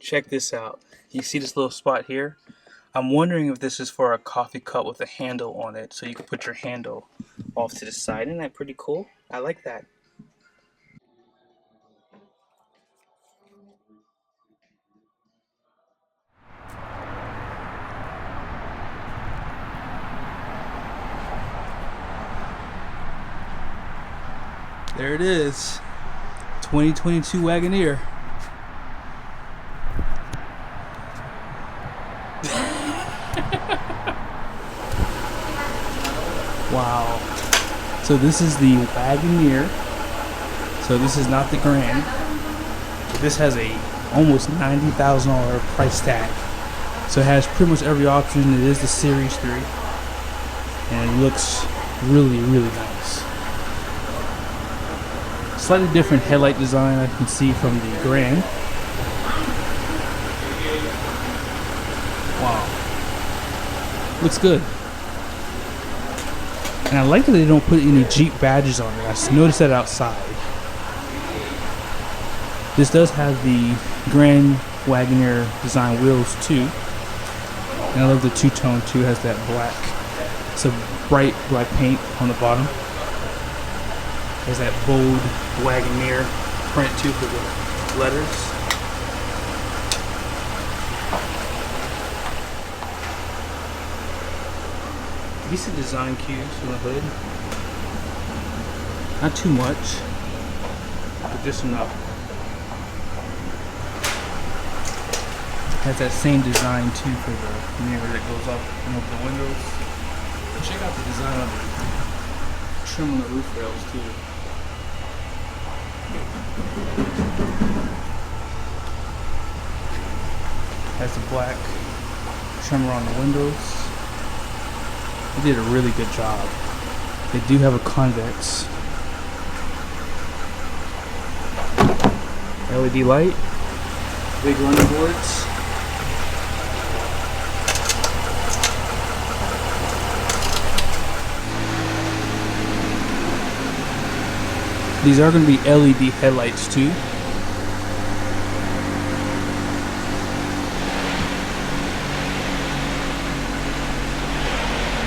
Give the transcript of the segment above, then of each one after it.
check this out. You see this little spot here? I'm wondering if this is for a coffee cup with a handle on it, so you can put your handle off to the side. Isn't that pretty cool? I like that. There it is, 2022 Wagoneer. Wow. So this is the Wagoneer. So this is not the Grand. But this has a almost $90,000 price tag. So it has pretty much every option. It is the Series 3. And it looks really, really nice. Slightly different headlight design I can see from the Grand. Wow. Looks good. And I like that they don't put any Jeep badges on it. I noticed that outside. This does have the Grand Wagoneer design wheels too. And I love the two-tone too. It has that black, some bright black paint on the bottom. There's that bold Wagoneer print too for the letters. Decent design cues on the hood. Not too much, but just enough. Has that same design too for the mirror that goes up and over the windows. Check out the design on the trim on the roof rails too. Has the black trimmer on the windows. They did a really good job. They do have a convex LED light, big running boards. These are going to be LED headlights too.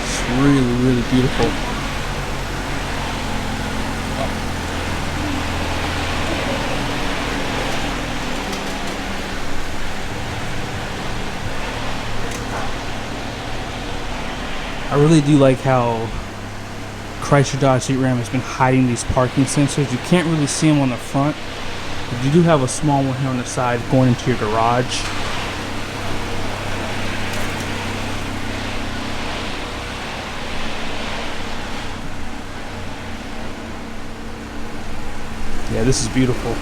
It's really, really beautiful. I really do like how Chrysler Dodge Jeep Ram has been hiding these parking sensors. You can't really see them on the front, but you do have a small one here on the side going into your garage. Yeah, this is beautiful.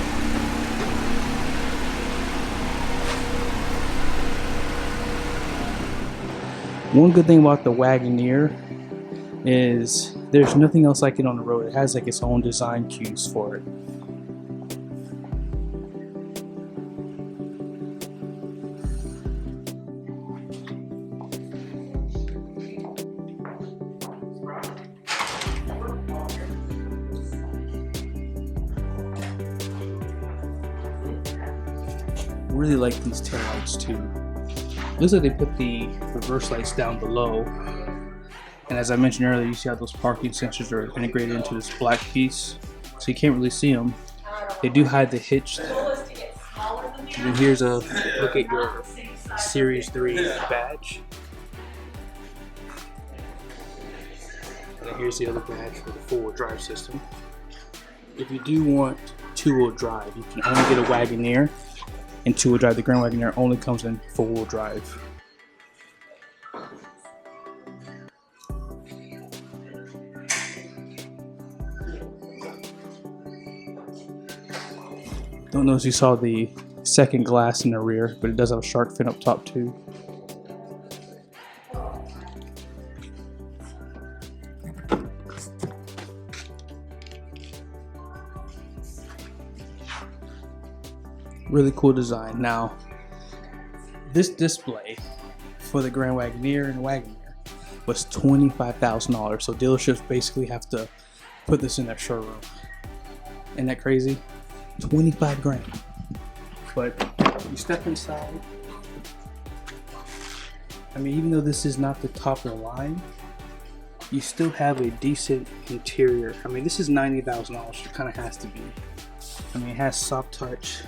One good thing about the Wagoneer is there's nothing else like it on the road. It has like its own design cues for it. Really like these taillights too. Looks like they put the reverse lights down below. And as I mentioned earlier, you see how those parking sensors are integrated into this black piece, so you can't really see them. They do hide the hitch. And then here's a look at your Series 3 badge. And then here's the other badge for the four-wheel drive system. If you do want two-wheel drive, you can only get a Wagoneer, and two-wheel drive. The Grand Wagoneer only comes in four-wheel drive. Don't know if you saw the second glass in the rear, but it does have a shark fin up top too. Really cool design. Now, this display for the Grand Wagoneer and Wagoneer was $25,000. So dealerships basically have to put this in their showroom. Isn't that crazy? 25 grand. But You step inside. I mean, even though this is not the top of the line, you still have a decent interior. I mean, this is $90,000. It kind of has to be. I mean, it has soft touch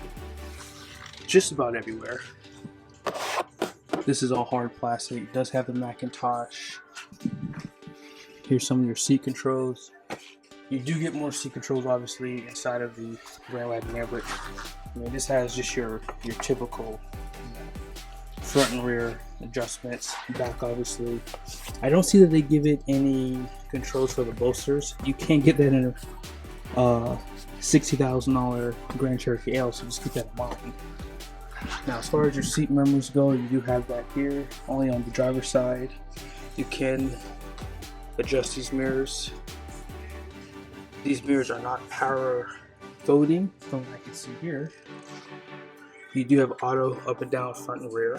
just about everywhere. This is all hard plastic. It does have the Macintosh. Here's some of your seat controls. You do get more seat controls, obviously, inside of the Grand Wagoneer, but I mean, this has just your typical front and rear adjustments. Back, obviously. I don't see that they give it any controls for the bolsters. You can't get that in a $60,000 Grand Cherokee L, so just keep that in mind. Now, as far as your seat memories go, you do have that here, only on the driver's side. You can adjust these mirrors. These mirrors are not power folding, from what I can see here. You do have auto up and down, front and rear.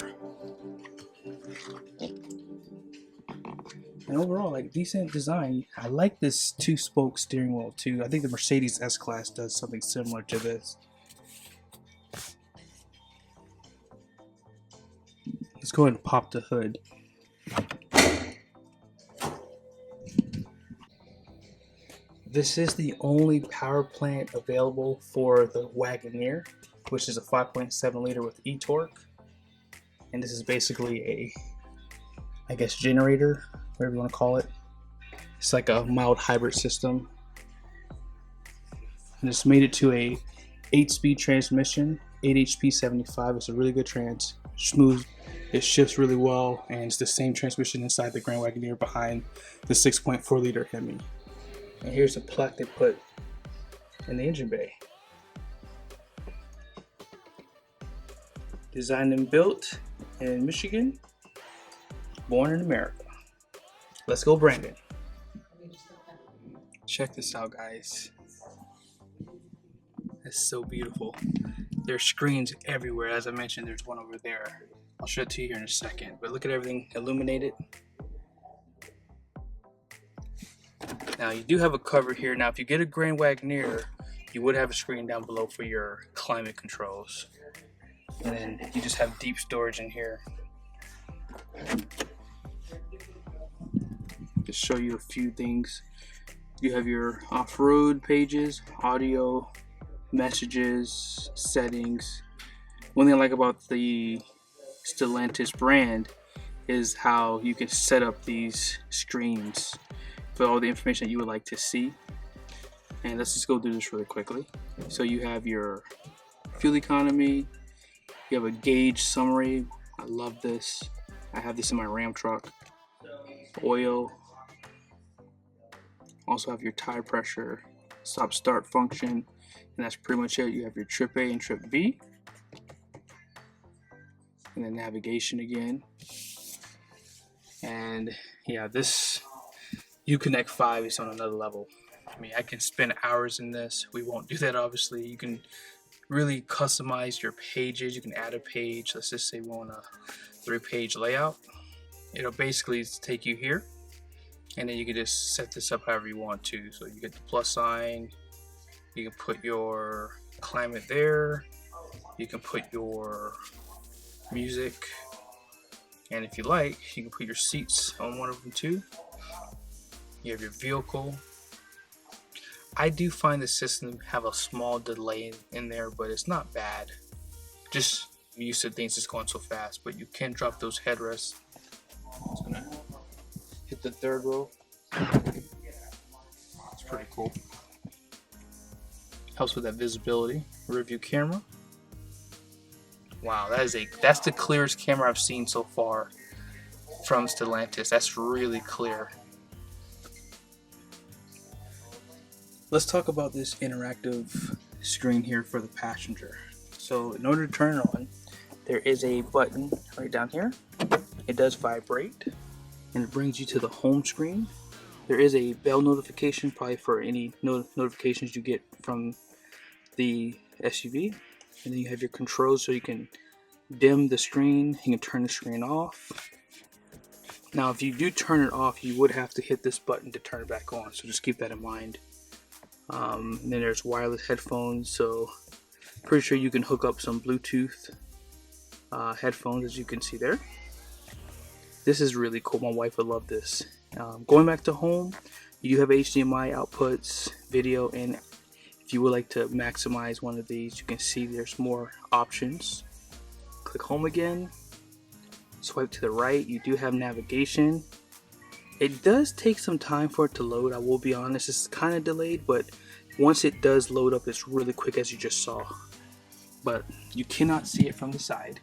And overall, like, decent design. I like this 2-spoke steering wheel too. I think the Mercedes S-Class does something similar to this. Let's go ahead and pop the hood. This is the only power plant available for the Wagoneer, which is a 5.7 liter with e-torque. And this is basically a, I guess, generator, whatever you want to call it. It's like a mild hybrid system. And it's made it to a 8-speed transmission, 8 HP 75. It's a really good smooth. It shifts really well, and it's the same transmission inside the Grand Wagoneer behind the 6.4 liter Hemi. And here's a plaque they put in the engine bay. Designed and built in Michigan, born in America. Let's go, Brandon. Check this out, guys. That's so beautiful. There's screens everywhere. As I mentioned, there's one over there. I'll show it to you here in a second. But look at everything illuminated. Now, you do have a cover here. Now, if you get a Grand Wagoneer, you would have a screen down below for your climate controls. And then you just have deep storage in here. Just show you a few things. You have your off-road pages, audio, messages, settings. One thing I like about the Stellantis brand is how you can set up these screens for all the information that you would like to see. And let's just go through this really quickly. So you have your fuel economy, you have a gauge summary. I love this. I have this in my Ram truck. Oil. Also have your tire pressure, stop start function, and that's pretty much it. You have your trip A and trip B. And then navigation again. And yeah, this Uconnect 5 is on another level. I mean, I can spend hours in this. We won't do that, obviously. You can really customize your pages. You can add a page. Let's just say we want a 3-page layout. It'll basically take you here, and then you can just set this up however you want to. So you get the plus sign. You can put your climate there. You can put your music, and if you like, you can put your seats on one of them too. You have your vehicle. I do find the system have a small delay in there, but it's not bad. Just used to things just going so fast, but you can drop those headrests. It's gonna hit the third row. It's pretty cool. Helps with that visibility. Rear view camera. Wow, that's the clearest camera I've seen so far from Stellantis. That's really clear. Let's talk about this interactive screen here for the passenger. So in order to turn it on, there is a button right down here. It does vibrate, and it brings you to the home screen. There is a bell notification, probably for any notifications you get from the SUV. And then you have your controls, so you can dim the screen, you can turn the screen off. Now, if you do turn it off, you would have to hit this button to turn it back on, so just keep that in mind. And then there's wireless headphones, so pretty sure you can hook up some Bluetooth headphones, as you can see there. This is really cool. My wife would love this. Going back to home, you do have HDMI outputs, video, and if you would like to maximize one of these, you can see there's more options. Click home again, swipe to the right. You do have navigation. It does take some time for it to load, I will be honest. It's kind of delayed, but once it does load up, it's really quick, as you just saw. But you cannot see it from the side,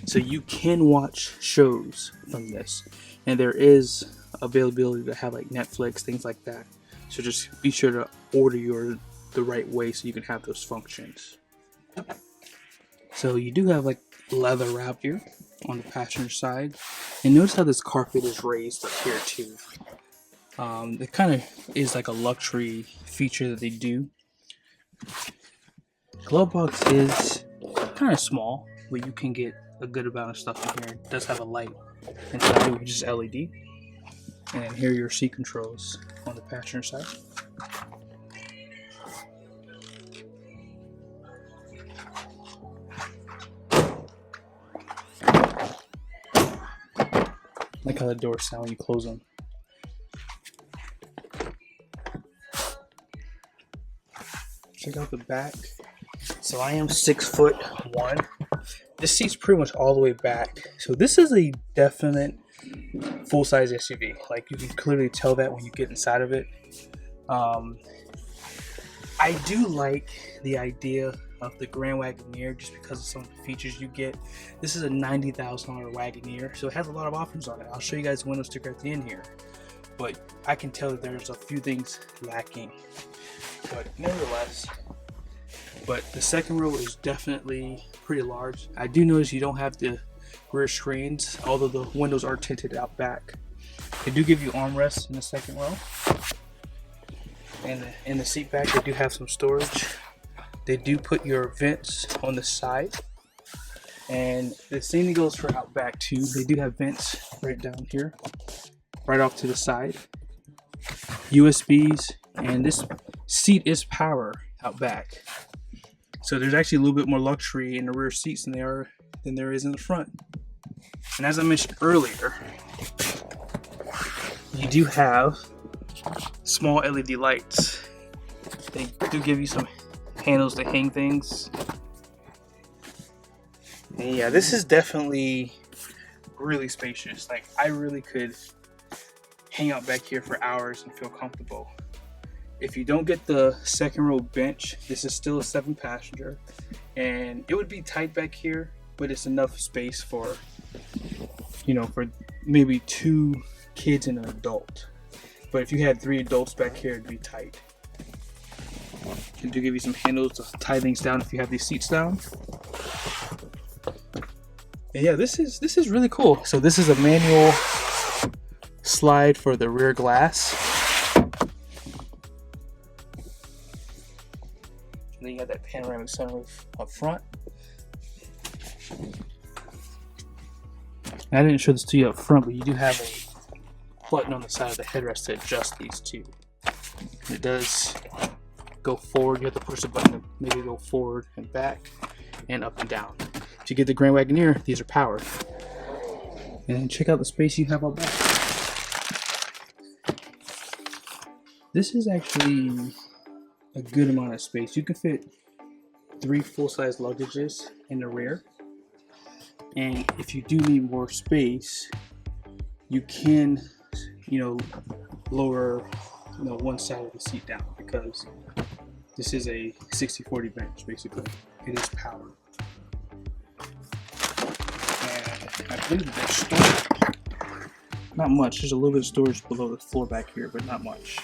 so you can watch shows from this, and there is availability to have like Netflix, things like that. So just be sure to order your the right way so you can have those functions. So you do have like leather wrap here on the passenger side, and notice how this carpet is raised up here too. It kind of is like a luxury feature that they do. Glove box is kind of small, but you can get a good amount of stuff in here. It does have a light inside, which is LED, and here are your seat controls on the passenger side. Like how the doors sound when you close them. Check out the back. So I am 6'1". This seat's pretty much all the way back. So this is a definite full-size SUV. Like, you can clearly tell that when you get inside of it. I do like the idea of the Grand Wagoneer just because of some of the features you get. This is a $90,000 Wagoneer, so it has a lot of options on it. I'll show you guys the window sticker at the end here, but I can tell that there's a few things lacking, but nevertheless. But the second row is definitely pretty large. I do notice you don't have the rear screens, although the windows are tinted out back. They do give you armrests in the second row, and in the seat back they do have some storage. They do put your vents on the side, and the same goes for out back too. They do have vents right down here, right off to the side, USBs, and this seat is power out back. So there's actually a little bit more luxury in the rear seats than there is in the front. And as I mentioned earlier, you do have small LED lights. They do give you some handles to hang things. And yeah, this is definitely really spacious. Like, I really could hang out back here for hours and feel comfortable. If you don't get the second row bench, this is still a 7-passenger, and it would be tight back here, but it's enough space for, you know, for maybe 2 kids and an adult. But if you had 3 adults back here, it'd be tight. It do give you some handles to tie things down if you have these seats down. And yeah, this is really cool. So this is a manual slide for the rear glass. And then you got that panoramic sunroof up front. And I didn't show this to you up front, but you do have a button on the side of the headrest to adjust these two. And it does go forward. You have to push the button to maybe go forward and back and up and down. To get the Grand Wagoneer, these are powered. And then check out the space you have up back. This is actually a good amount of space. You can fit 3 full-size luggages in the rear. And if you do need more space, you can, you know, lower, you know, one side of the seat down, because this is a 60/40 bench basically. It is powered. And I believe there's storage. Not much. There's a little bit of storage below the floor back here, but not much.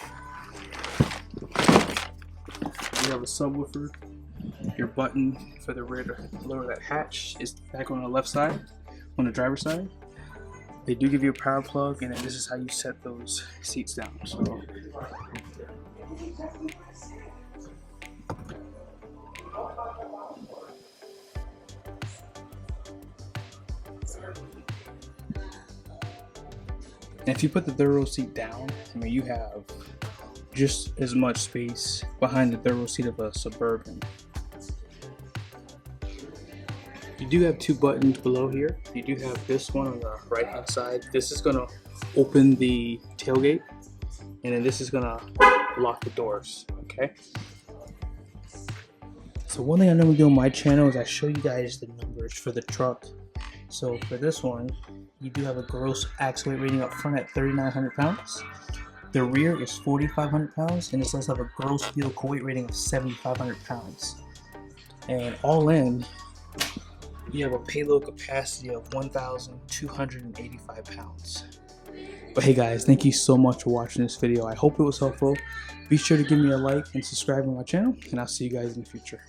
You have a subwoofer. Your button for the rear to lower that hatch is back on the left side, on the driver's side. They do give you a power plug, and then this is how you set those seats down. So and if you put the third row seat down, I mean, you have just as much space behind the third row seat of a Suburban. You do have two buttons below here. You do have this one on the right hand side. This is gonna open the tailgate, and then this is gonna lock the doors, okay? So one thing I normally do on my channel is I show you guys the numbers for the truck. So for this one, you do have a gross axle weight rating up front at 3,900 pounds. The rear is 4,500 pounds, and this does have a gross vehicle weight rating of 7,500 pounds. And all in, you have a payload capacity of 1,285 pounds. But hey guys, thank you so much for watching this video. I hope it was helpful. Be sure to give me a like and subscribe to my channel, and I'll see you guys in the future.